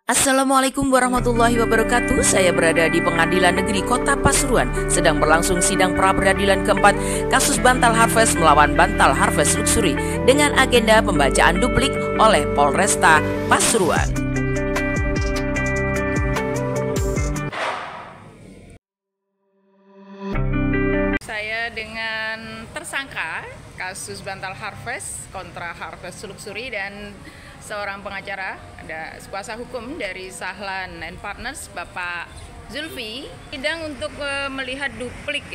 Assalamualaikum warahmatullahi wabarakatuh. Saya berada di Pengadilan Negeri Kota Pasuruan. Sedang berlangsung sidang pra-peradilan keempat kasus Bantal Harvest melawan Bantal Harvest Luxury dengan agenda pembacaan duplik oleh Polresta Pasuruan. Saya dengan tersangka kasus Bantal Harvest kontra Harvest Luxury dan seorang pengacara, ada kuasa hukum dari Sahlan and Partners, Bapak Zulfi, sidang untuk melihat duplik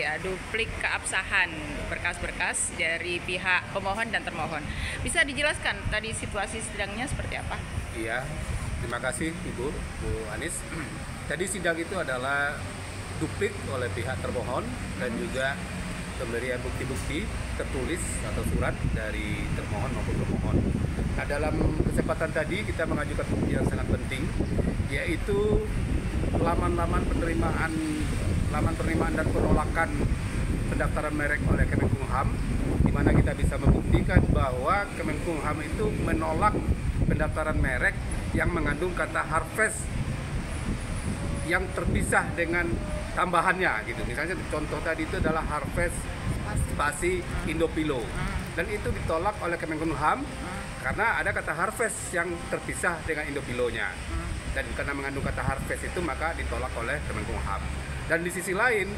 keabsahan berkas-berkas dari pihak pemohon dan termohon. Bisa dijelaskan tadi situasi sidangnya seperti apa? Iya, terima kasih Ibu, Bu Anis. Tadi sidang itu adalah duplik oleh pihak termohon dan juga pemberian bukti-bukti tertulis atau surat dari termohon maupun pemohon. Nah, dalam kesempatan tadi kita mengajukan bukti yang sangat penting, yaitu laman penerimaan dan penolakan pendaftaran merek oleh Kemenkumham, di mana kita bisa membuktikan bahwa Kemenkumham itu menolak pendaftaran merek yang mengandung kata harvest yang terpisah dengan tambahannya gitu. Misalnya contoh tadi itu adalah harvest spasi Indopilo, dan itu ditolak oleh Kemenkumham karena ada kata harvest yang terpisah dengan Indopilonya, dan karena mengandung kata harvest itu maka ditolak oleh Kemenkumham. Dan di sisi lain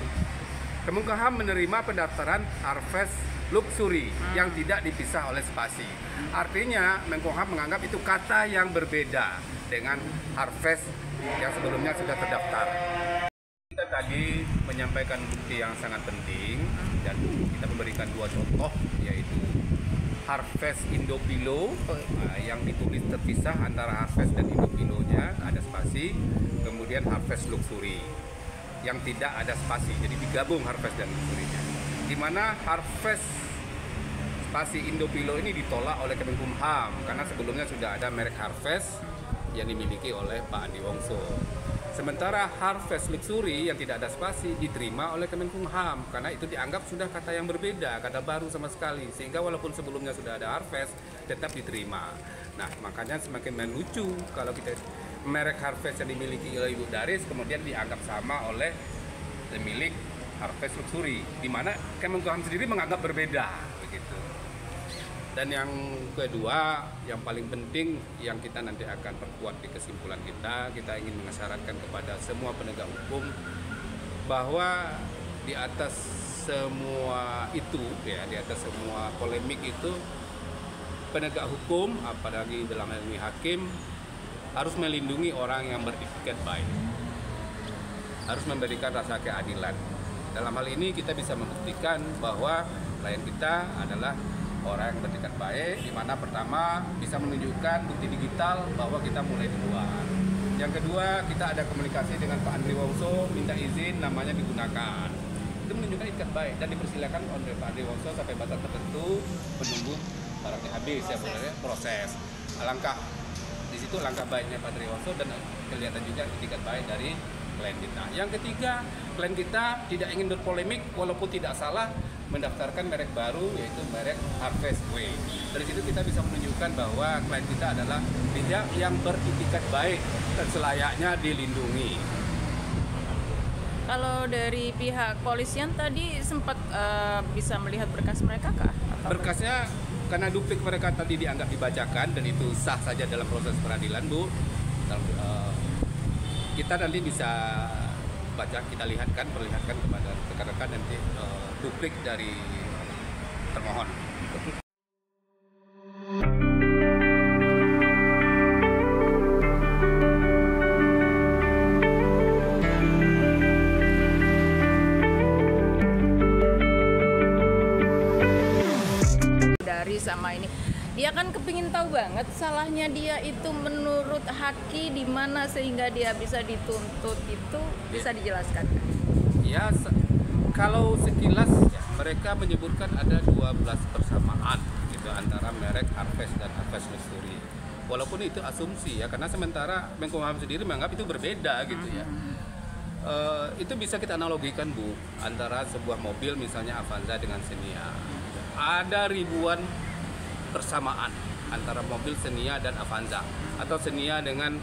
Kemenkumham menerima pendaftaran harvest luxury yang tidak dipisah oleh spasi. Artinya Kemenkumham menganggap itu kata yang berbeda dengan harvest yang sebelumnya sudah terdaftar. Kita tadi menyampaikan bukti yang sangat penting dan kita memberikan dua contoh, yaitu harvest Indopilo yang ditulis terpisah antara harvest dan Indopilonya, ada spasi, kemudian harvest luxury yang tidak ada spasi, jadi digabung harvest dan luxury-nya. Di mana harvest spasi Indopilo ini ditolak oleh Kemenkumham karena sebelumnya sudah ada merek harvest yang dimiliki oleh Pak Andi Wongso. Sementara harvest luxury yang tidak ada spasi diterima oleh Kemenkumham karena itu dianggap sudah kata yang berbeda, kata baru sama sekali, sehingga walaupun sebelumnya sudah ada harvest tetap diterima. Nah, makanya semakin melucu kalau kita merek harvest yang dimiliki oleh Ibu Daris kemudian dianggap sama oleh pemilik harvest luxury, di mana Kemenkumham sendiri menganggap berbeda begitu. Dan yang kedua, yang paling penting yang kita nanti akan perkuat di kesimpulan kita ingin mengisyaratkan kepada semua penegak hukum bahwa di atas semua itu, di atas semua polemik itu, penegak hukum, apalagi dalam hal ini hakim, harus melindungi orang yang beretikat baik, harus memberikan rasa keadilan. Dalam hal ini kita bisa membuktikan bahwa klien kita adalah orang yang beretikat baik, di mana pertama bisa menunjukkan bukti digital bahwa kita mulai duluan. Yang kedua, kita ada komunikasi dengan Pak Andi Wongso, minta izin namanya digunakan. Itu menunjukkan etikat baik dan dipersilakan oleh Pak Andi Wongso sampai batas tertentu menunggu barangnya habis, proses. Alangkah di situ langkah baiknya Pak Andi Wongso dan kelihatan juga etikat baik dari klien kita. Yang ketiga, klien kita tidak ingin berpolemik walaupun tidak salah mendaftarkan merek baru, yaitu merek Harvest Way. Dari situ kita bisa menunjukkan bahwa klien kita adalah pihak yang beretikat baik dan selayaknya dilindungi. Kalau dari pihak polisian tadi sempat bisa melihat berkas mereka kah? Berkasnya karena duplik mereka tadi dianggap dibacakan dan itu sah saja dalam proses peradilan, Bu. Kita nanti bisa baca, kita perlihatkan kepada rekan-rekan nanti duplik dari termohon. Dari sama ini, dia kan kepingin tahu banget salahnya dia itu menurut Haki di mana sehingga dia bisa dituntut, itu bisa dijelaskan? Ya, kalau sekilas mereka menyebutkan ada 12 persamaan gitu antara merek Harvest dan Harvest Luxury. Walaupun itu asumsi ya, karena sementara Kemenkumham sendiri menganggap itu berbeda gitu ya. Itu bisa kita analogikan, Bu, antara sebuah mobil misalnya Avanza dengan Xenia. Ada ribuan persamaan antara mobil Xenia dan Avanza, atau Xenia dengan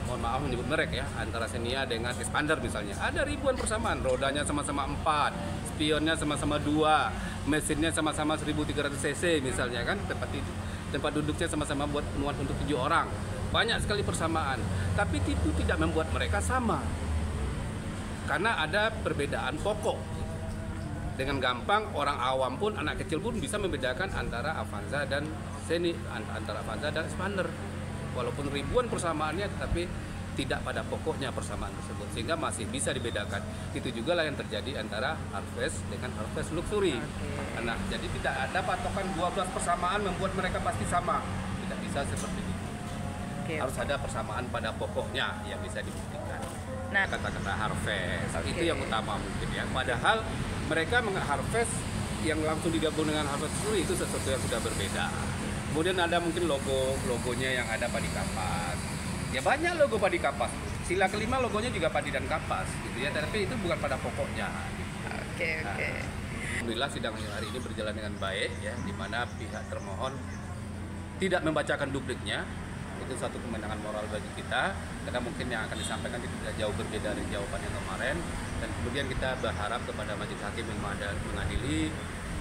mohon maaf menyebut merek ya, antara Xenia dengan Expander misalnya, ada ribuan persamaan. Rodanya sama-sama 4, spionnya sama-sama 2, mesinnya sama-sama 1300 cc misalnya kan, tempat duduknya sama-sama buat muat untuk 7 orang. Banyak sekali persamaan, tapi itu tidak membuat mereka sama, karena ada perbedaan pokok. Dengan gampang orang awam pun, anak kecil pun bisa membedakan antara Avanza dan Xenia, antara Avanza dan Expander. Walaupun ribuan persamaannya, tetapi tidak pada pokoknya persamaan tersebut, sehingga masih bisa dibedakan. Itu juga lah yang terjadi antara Harvest dengan Harvest Luxury. Nah, jadi tidak ada patokan 12 persamaan membuat mereka pasti sama. Tidak bisa seperti itu. Harus ada persamaan pada pokoknya yang bisa dibuktikan. Nah, Kata-kata Harvest itu yang utama mungkin ya. Padahal mereka Harvest yang langsung digabung dengan Harvest Luxury itu sesuatu yang sudah berbeda. Kemudian ada mungkin logonya yang ada padi kapas. Ya banyak logo padi kapas. Sila kelima logonya juga padi dan kapas gitu ya. Tapi itu bukan pada pokoknya. Oke. Alhamdulillah sidang hari ini berjalan dengan baik ya, di mana pihak termohon tidak membacakan dupliknya. Itu satu kemenangan moral bagi kita, karena mungkin yang akan disampaikan tidak jauh berbeda dari jawaban yang kemarin. Dan kemudian kita berharap kepada majelis hakim yang mengadili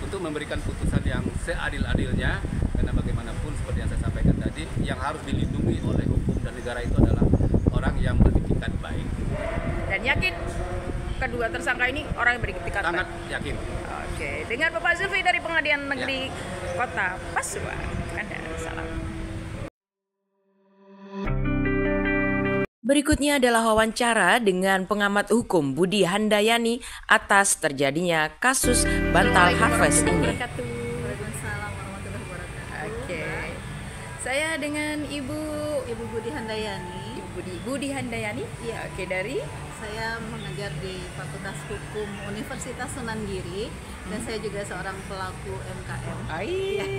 untuk memberikan putusan yang seadil-adilnya, karena bagaimanapun seperti yang saya sampaikan tadi, yang harus dilindungi oleh hukum dan negara itu adalah orang yang beretikat baik. Dan yakin kedua tersangka ini orang yang beretikat baik? Sangat yakin. Oke, dengan Bapak Zulfi dari Pengadilan Negeri Kota Pasuruan. Anda salam. Berikutnya adalah wawancara dengan pengamat hukum Budi Handayani atas terjadinya kasus bantal Harvest ini. Waalaikumsalam warahmatullahi wabarakatuh. Oke. Saya dengan Ibu Budi Handayani. Budi Handayani. Iya. Oke, dari Saya mengajar di Fakultas Hukum Universitas Sunan Giri dan saya juga seorang pelaku MKM.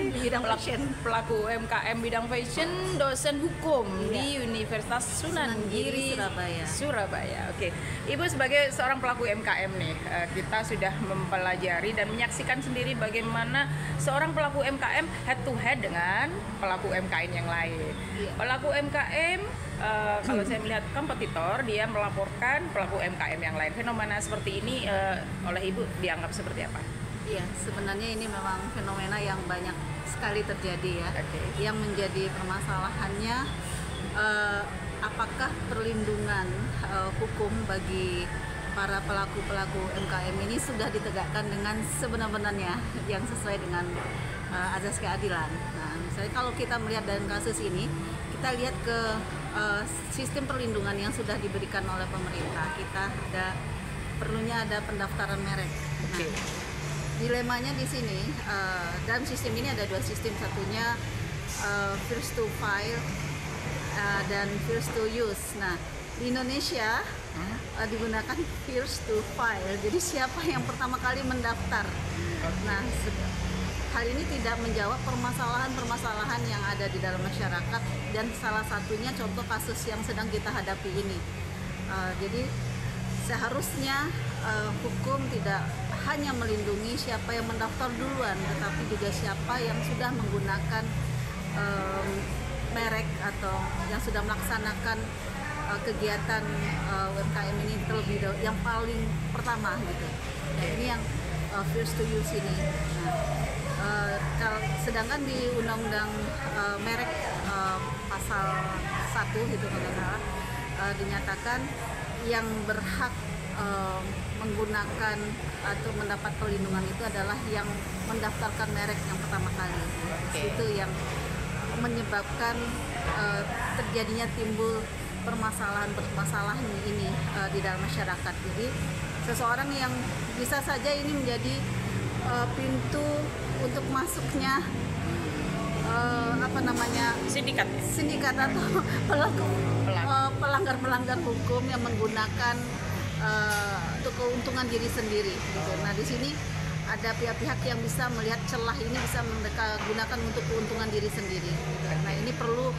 di bidang fashion. Pelaku UMKM bidang fashion, dosen hukum di Universitas Sunan Giri, Surabaya. Oke, Ibu sebagai seorang pelaku UMKM nih, kita sudah mempelajari dan menyaksikan sendiri bagaimana seorang pelaku UMKM head to head dengan pelaku UMKM yang lain. Pelaku UMKM kalau saya melihat kompetitor, dia melaporkan pelaku UMKM yang lain. Fenomena seperti ini oleh Ibu dianggap seperti apa? Iya, sebenarnya ini memang fenomena yang banyak sekali terjadi ya. Yang menjadi permasalahannya apakah perlindungan hukum bagi para pelaku-pelaku UMKM ini sudah ditegakkan dengan sebenar-benarnya yang sesuai dengan azas keadilan. Nah, misalnya kalau kita melihat dalam kasus ini, kita lihat ke sistem perlindungan yang sudah diberikan oleh pemerintah. Kita perlunya ada pendaftaran merek. Nah, dilemanya di sini, dalam sistem ini ada dua sistem, satunya first to file dan first to use. Nah, di Indonesia digunakan first to file, jadi siapa yang pertama kali mendaftar. Nah, hal ini tidak menjawab permasalahan-permasalahan yang ada di dalam masyarakat, dan salah satunya contoh kasus yang sedang kita hadapi ini. Jadi seharusnya hukum tidak hanya melindungi siapa yang mendaftar duluan, tetapi juga siapa yang sudah menggunakan merek atau yang sudah melaksanakan kegiatan UMKM ini terlebih dahulu, yang paling pertama gitu. Nah, ini yang first to use ini. Sedangkan di Undang-Undang merek pasal 1 gitu kalau salah, dinyatakan yang berhak menggunakan atau mendapat perlindungan itu adalah yang mendaftarkan merek yang pertama kali. Itu yang menyebabkan terjadinya timbul permasalahan ini di dalam masyarakat. Jadi seseorang yang bisa saja ini menjadi pintu untuk masuknya sindikat atau pelanggar hukum yang menggunakan untuk keuntungan diri sendiri gitu. Nah, di sini ada pihak-pihak yang bisa melihat celah ini, bisa mereka gunakan untuk keuntungan diri sendiri gitu. Nah, ini perlu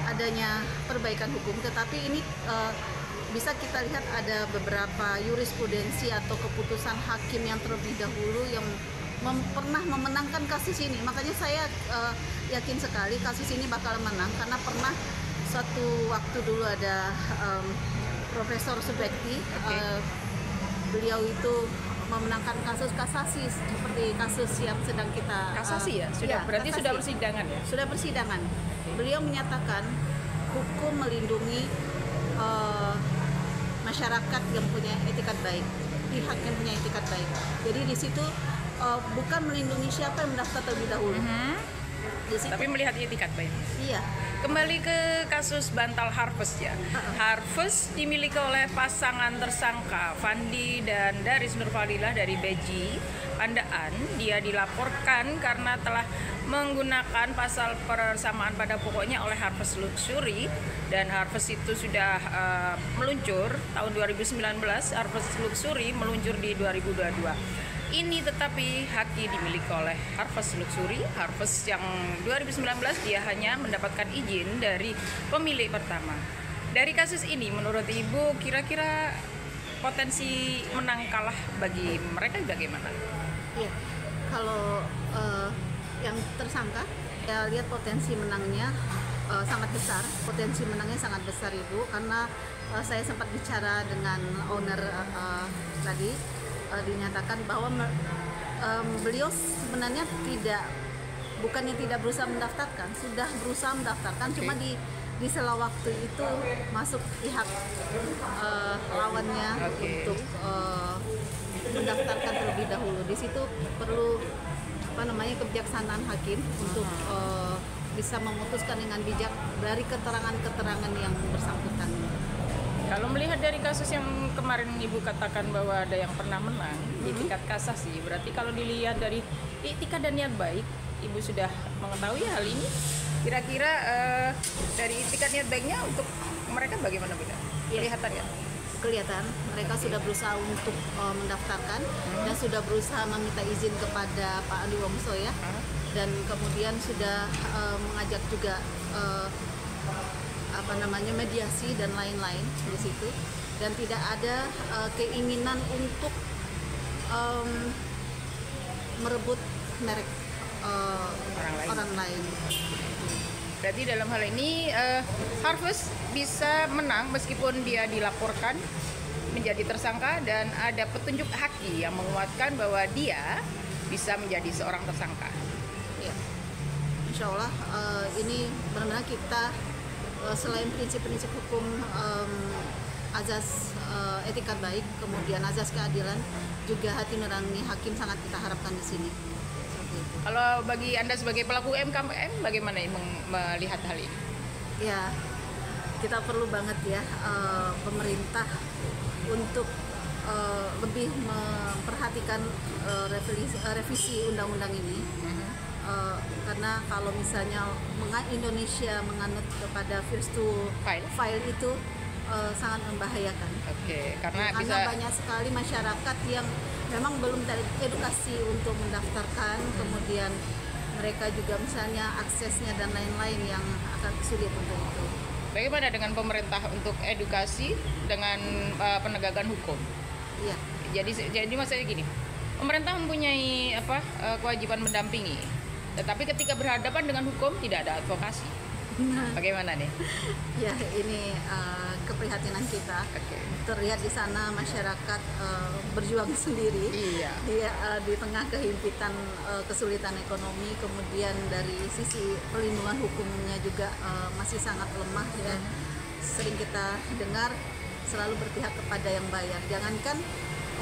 adanya perbaikan hukum, tetapi ini bisa kita lihat ada beberapa jurisprudensi atau keputusan hakim yang terlebih dahulu yang pernah memenangkan kasus ini. Makanya saya yakin sekali kasus ini bakal menang, karena pernah suatu waktu dulu ada Profesor Subekti, beliau itu memenangkan kasus kasasi seperti kasus yang sedang kita Kasasi ya? Berarti kasasi. sudah persidangan ya? Sudah persidangan. Beliau menyatakan hukum melindungi masyarakat yang punya etikat baik, pihak yang punya etikat baik. Jadi di situ bukan melindungi siapa yang mendaftar terlebih dahulu. Di situ, Tapi melihat etikat baik. iya. Kembali ke kasus Bantal Harvest ya. Harvest dimiliki oleh pasangan tersangka Fandi dan Daris Nurfadilah dari Beji, Pandaan. Dia dilaporkan karena telah menggunakan pasal persamaan pada pokoknya oleh Harvest Luxury, dan Harvest itu sudah meluncur tahun 2019. Harvest Luxury meluncur di 2022. Ini tetapi haki dimiliki oleh Harvest Luxury. Harvest yang 2019 dia hanya mendapatkan izin dari pemilik pertama. Dari kasus ini menurut Ibu kira-kira potensi menang kalah bagi mereka bagaimana? Iya. Kalau yang tersangka, saya lihat potensi menangnya sangat besar. Potensi menangnya sangat besar, Ibu, karena saya sempat bicara dengan owner tadi. Dinyatakan bahwa beliau sebenarnya bukannya tidak berusaha mendaftarkan, sudah berusaha mendaftarkan, cuma di sela waktu itu masuk pihak lawannya untuk mendaftarkan terlebih dahulu. Di situ perlu kebijaksanaan hakim untuk bisa memutuskan dengan bijak dari keterangan-keterangan yang bersangkutan. Kalau melihat dari kasus yang kemarin Ibu katakan bahwa ada yang pernah menang di tingkat kasasi, berarti kalau dilihat dari etikat dan niat baik, Ibu sudah mengetahui hal ini. Kira-kira dari etikat niat baiknya untuk mereka bagaimana beda? Kelihatan ya? Kelihatan mereka sudah berusaha untuk mendaftarkan dan sudah berusaha meminta izin kepada Pak Andi Wongso ya, dan kemudian sudah mengajak juga mediasi dan lain-lain di situ, dan tidak ada keinginan untuk merebut merek orang lain. Berarti dalam hal ini Harvest bisa menang meskipun dia dilaporkan menjadi tersangka dan ada petunjuk haki yang menguatkan bahwa dia bisa menjadi seorang tersangka. Ya. Insya Allah ini benar-benar kita selain prinsip-prinsip hukum, azas etikat baik, kemudian azas keadilan, juga hati nurani hakim sangat kita harapkan di sini. Kalau bagi Anda sebagai pelaku UMKM, bagaimana melihat hal ini? Ya, kita perlu banget ya pemerintah untuk lebih memperhatikan revisi undang-undang ini. Karena kalau misalnya Indonesia menganut kepada first to file itu sangat membahayakan. Karena banyak sekali masyarakat yang memang belum teredukasi untuk mendaftarkan, kemudian mereka juga misalnya aksesnya dan lain-lain yang akan sulit untuk itu. Bagaimana dengan pemerintah untuk edukasi dengan penegakan hukum? Iya. Jadi maksudnya gini, pemerintah mempunyai kewajiban mendampingi, tetapi ketika berhadapan dengan hukum tidak ada advokasi. Bagaimana nih? Ya, ini keprihatinan kita. Terlihat di sana masyarakat berjuang sendiri. Iya. Di tengah kehimpitan kesulitan ekonomi, kemudian dari sisi perlindungan hukumnya juga masih sangat lemah ya. Sering kita dengar selalu berpihak kepada yang bayar. Jangankan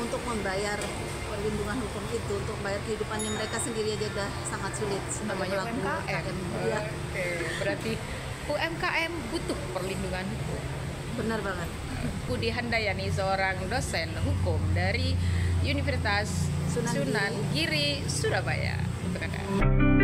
untuk membayar perlindungan hukum itu, untuk bayar kehidupannya mereka sendiri aja udah sangat sulit sebagai pelaku UMKM. Ya. Berarti UMKM butuh perlindungan hukum. Benar banget. Budi Handayani, seorang dosen hukum dari Universitas Sunan Giri, Surabaya. Untuk Anda.